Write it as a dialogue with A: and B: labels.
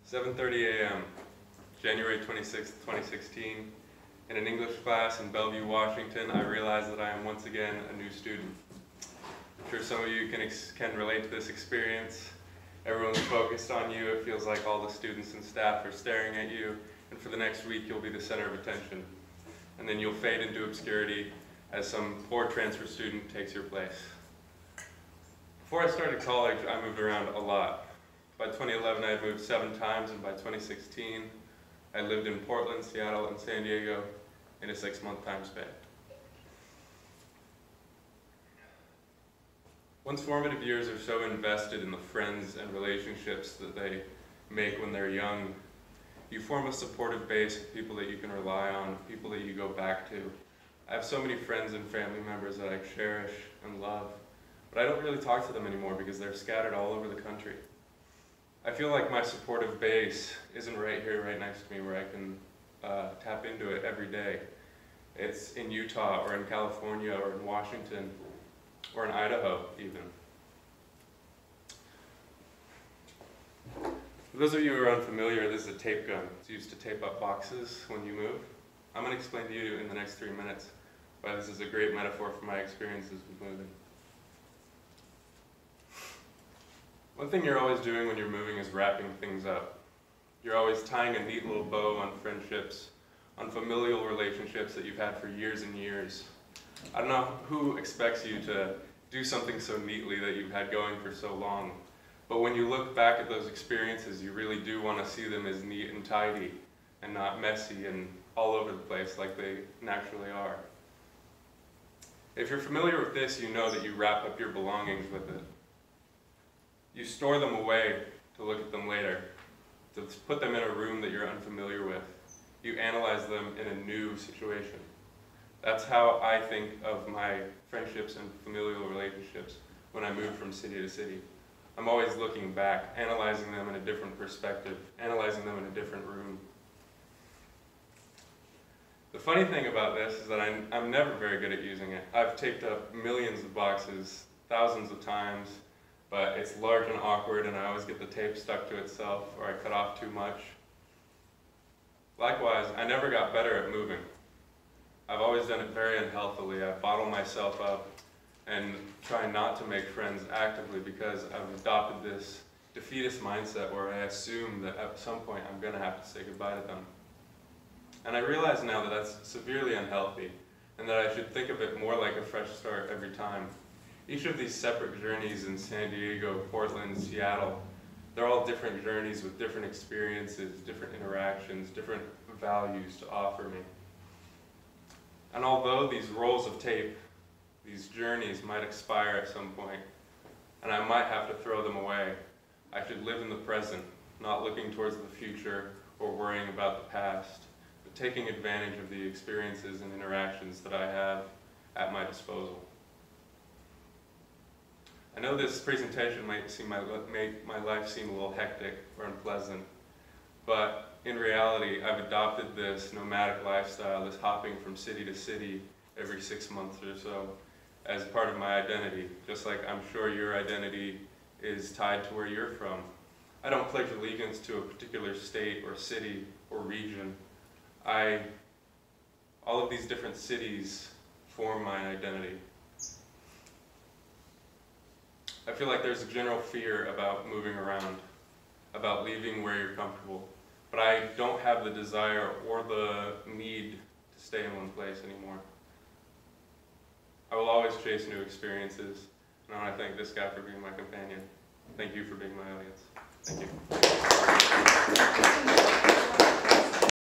A: 7:30 a.m., January 26, 2016. In an English class in Bellevue, Washington, I realized that I am once again a new student. I'm sure some of you can relate to this experience. Everyone's focused on you. It feels like all the students and staff are staring at you, and for the next week you'll be the center of attention. And then you'll fade into obscurity as some poor transfer student takes your place. Before I started college, I moved around a lot. By 2011, I had moved 7 times, and by 2016, I lived in Portland, Seattle, and San Diego in a 6-month time span. One's formative years are so invested in the friends and relationships that they make when they're young. You form a supportive base of people that you can rely on, people that you go back to. I have so many friends and family members that I cherish and love, but I don't really talk to them anymore because they're scattered all over the country. I feel like my supportive base isn't right here, right next to me, where I can tap into it every day. It's in Utah, or in California, or in Washington, or in Idaho, even. For those of you who are unfamiliar, this is a tape gun. It's used to tape up boxes when you move. I'm going to explain to you in the next 3 minutes why this is a great metaphor for my experiences with moving. One thing you're always doing when you're moving is wrapping things up. You're always tying a neat little bow on friendships, on familial relationships that you've had for years and years. I don't know who expects you to do something so neatly that you've had going for so long, but when you look back at those experiences, you really do want to see them as neat and tidy and not messy and all over the place like they naturally are. If you're familiar with this, you know that you wrap up your belongings with it. You store them away to look at them later, to put them in a room that you're unfamiliar with. You analyze them in a new situation. That's how I think of my friendships and familial relationships when I move from city to city. I'm always looking back, analyzing them in a different perspective, analyzing them in a different room. The funny thing about this is that I'm never very good at using it. I've taped up millions of boxes, thousands of times, but it's large and awkward, and I always get the tape stuck to itself, or I cut off too much. Likewise, I never got better at moving. I've always done it very unhealthily. I bottle myself up and try not to make friends actively because I've adopted this defeatist mindset where I assume that at some point I'm going to have to say goodbye to them. And I realize now that that's severely unhealthy, and that I should think of it more like a fresh start every time. Each of these separate journeys in San Diego, Portland, Seattle, they're all different journeys with different experiences, different interactions, different values to offer me. And although these rolls of tape, these journeys might expire at some point, and I might have to throw them away, I should live in the present, not looking towards the future or worrying about the past, but taking advantage of the experiences and interactions that I have at my disposal. I know this presentation might make my life seem a little hectic or unpleasant, but in reality, I've adopted this nomadic lifestyle, this hopping from city to city every 6 months or so, as part of my identity, just like I'm sure your identity is tied to where you're from. I don't pledge allegiance to a particular state or city or region. All of these different cities form my identity. I feel like there's a general fear about moving around, about leaving where you're comfortable, but I don't have the desire or the need to stay in one place anymore. I will always chase new experiences, and I want to thank this guy for being my companion. Thank you for being my audience. Thank you.